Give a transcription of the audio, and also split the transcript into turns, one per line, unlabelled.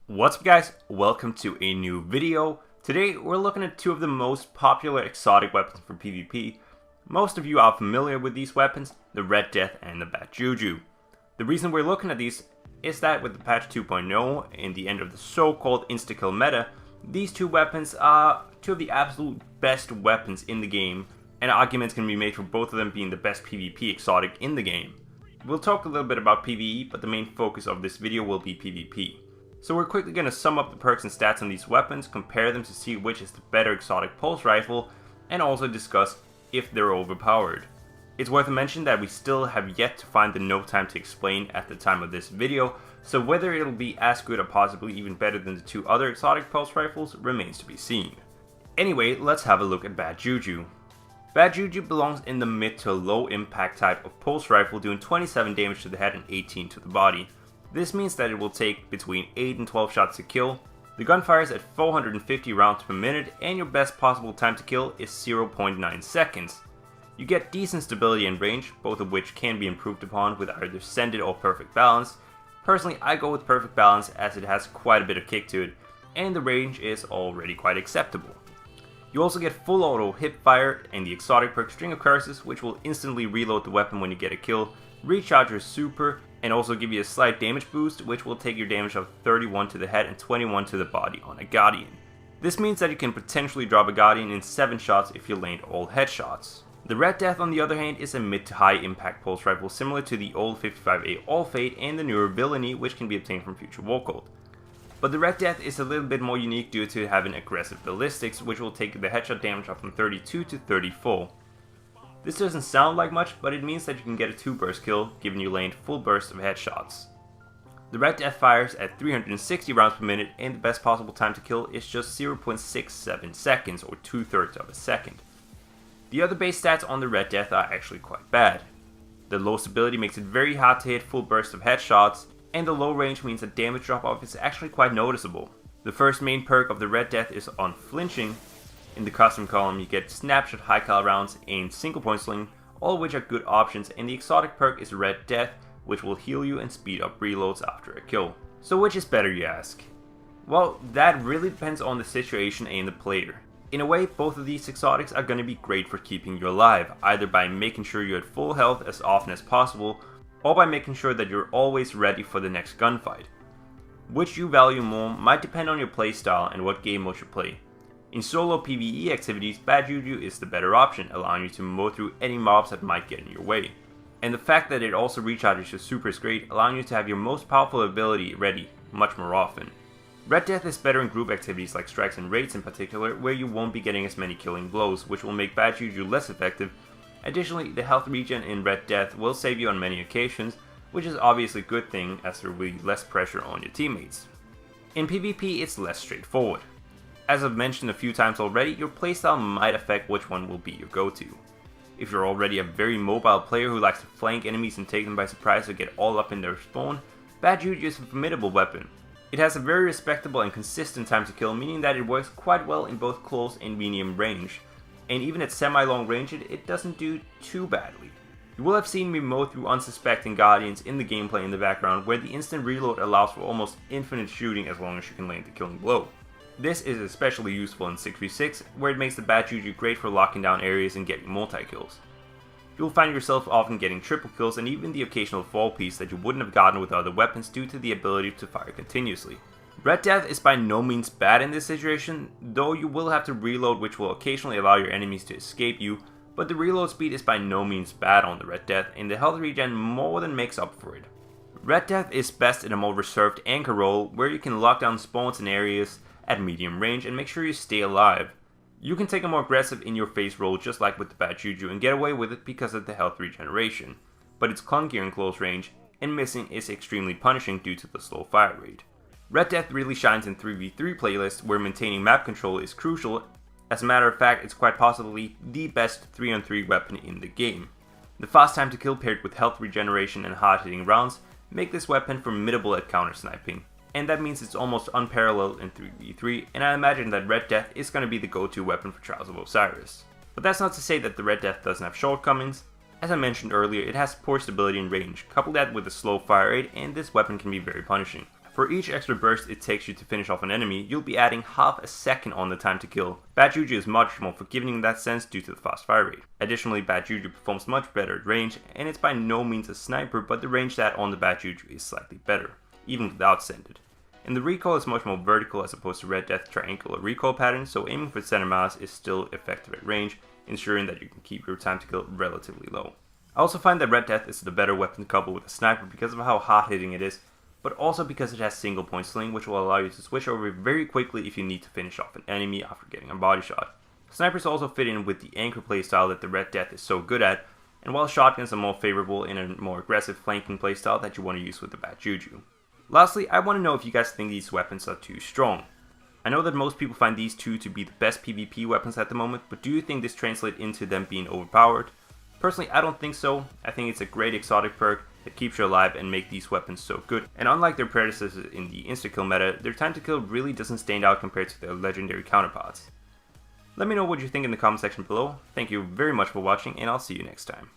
What's up guys, welcome to a new video. Today we're looking at two of the most popular exotic weapons for PvP. Most of you are familiar with these weapons, the Red Death and the Bad JuJu. The reason we're looking at these is that with the patch 2.0 and the end of the so-called insta-kill meta, these two weapons are two of the absolute best weapons in the game, and arguments can be made for both of them being the best PvP exotic in the game. We'll talk a little bit about PvE, but the main focus of this video will be PvP. So we're quickly going to sum up the perks and stats on these weapons, compare them to see which is the better exotic pulse rifle, and also discuss if they're overpowered. It's worth a mention that we still have yet to find the no time to explain at the time of this video, so whether it'll be as good or possibly even better than the two other exotic pulse rifles remains to be seen. Anyway, let's have a look at Bad JuJu. Bad JuJu belongs in the mid to low impact type of pulse rifle, doing 27 damage to the head and 18 to the body. This means that it will take between 8 and 12 shots to kill. The gun fires at 450 rounds per minute, and your best possible time to kill is 0.9 seconds. You get decent stability and range, both of which can be improved upon with either Sended or Perfect Balance. Personally, I go with Perfect Balance as it has quite a bit of kick to it, and the range is already quite acceptable. You also get full auto hip fire and the exotic perk String of Curses, which will instantly reload the weapon when you get a kill, recharge your super, and also give you a slight damage boost, which will take your damage of 31 to the head and 21 to the body on a Guardian. This means that you can potentially drop a Guardian in 7 shots if you land all headshots. The Red Death on the other hand is a mid to high impact pulse rifle similar to the old 55A All Fade and the newer Villainy, which can be obtained from Future War Code. But the Red Death is a little bit more unique due to having aggressive ballistics, which will take the headshot damage up from 32 to 34. This doesn't sound like much, but it means that you can get a 2-burst kill, giving you land full burst of headshots. The Red Death fires at 360 rounds per minute, and the best possible time to kill is just 0.67 seconds, or 2/3 of a second. The other base stats on the Red Death are actually quite bad. The low stability makes it very hard to hit full burst of headshots, and the low range means that damage drop off is actually quite noticeable. The first main perk of the Red Death is Unflinching. In the custom column, you get Snapshot high cal rounds and Single Point Sling, all of which are good options, and the exotic perk is Red Death, which will heal you and speed up reloads after a kill. So which is better, you ask? Well, that really depends on the situation and the player. In a way, both of these exotics are going to be great for keeping you alive, either by making sure you're at full health as often as possible, or by making sure that you're always ready for the next gunfight. Which you value more might depend on your playstyle and what game mode you play. In solo PvE activities, Bad JuJu is the better option, allowing you to mow through any mobs that might get in your way. And the fact that it also recharges your super is great, allowing you to have your most powerful ability ready much more often. Red Death is better in group activities like strikes and raids in particular, where you won't be getting as many killing blows, which will make Bad JuJu less effective. Additionally, the health regen in Red Death will save you on many occasions, which is obviously a good thing as there will be less pressure on your teammates. In PvP, it's less straightforward. As I've mentioned a few times already, your playstyle might affect which one will be your go-to. If you're already a very mobile player who likes to flank enemies and take them by surprise or get all up in their spawn, Bad JuJu is a formidable weapon. It has a very respectable and consistent time to kill, meaning that it works quite well in both close and medium range, and even at semi-long range it doesn't do too badly. You will have seen me mow through unsuspecting Guardians in the gameplay in the background, where the instant reload allows for almost infinite shooting as long as you can land the killing blow. This is especially useful in 6v6, where it makes the Bad JuJu great for locking down areas and getting multi-kills. You'll find yourself often getting triple kills and even the occasional fall piece that you wouldn't have gotten with other weapons due to the ability to fire continuously. Red Death is by no means bad in this situation, though you will have to reload, which will occasionally allow your enemies to escape you, but the reload speed is by no means bad on the Red Death, and the health regen more than makes up for it. Red Death is best in a more reserved anchor role, where you can lock down spawns in areas at medium range and make sure you stay alive. You can take a more aggressive in-your-face role just like with the Bad JuJu and get away with it because of the health regeneration, but it's clunkier in close range, and missing is extremely punishing due to the slow fire rate. Red Death really shines in 3v3 playlists where maintaining map control is crucial. As a matter of fact, it's quite possibly the best 3-on-3 weapon in the game. The fast time to kill paired with health regeneration and hard-hitting rounds make this weapon formidable at counter-sniping. And that means it's almost unparalleled in 3v3, and I imagine that Red Death is going to be the go-to weapon for Trials of Osiris. But that's not to say that the Red Death doesn't have shortcomings. As I mentioned earlier, it has poor stability and range. Couple that with a slow fire rate, and this weapon can be very punishing. For each extra burst it takes you to finish off an enemy, you'll be adding half a second on the time to kill. Bad JuJu is much more forgiving in that sense due to the fast fire rate. Additionally, Bad JuJu performs much better at range, and it's by no means a sniper, but the range stat on the Bad JuJu is slightly better, even without Sended. And the recoil is much more vertical as opposed to Red Death's triangular recoil pattern, so aiming for center mass is still effective at range, ensuring that you can keep your time to kill relatively low. I also find that Red Death is the better weapon to couple with a sniper because of how hard hitting it is, but also because it has single point sling, which will allow you to switch over very quickly if you need to finish off an enemy after getting a body shot. Snipers also fit in with the anchor playstyle that the Red Death is so good at, and while shotguns are more favorable in a more aggressive flanking playstyle that you want to use with the Bad JuJu. Lastly, I want to know if you guys think these weapons are too strong. I know that most people find these two to be the best PvP weapons at the moment, but do you think this translates into them being overpowered? Personally, I don't think so. I think it's a great exotic perk that keeps you alive and make these weapons so good. And unlike their predecessors in the insta-kill meta, their time to kill really doesn't stand out compared to their legendary counterparts. Let me know what you think in the comment section below. Thank you very much for watching, and I'll see you next time.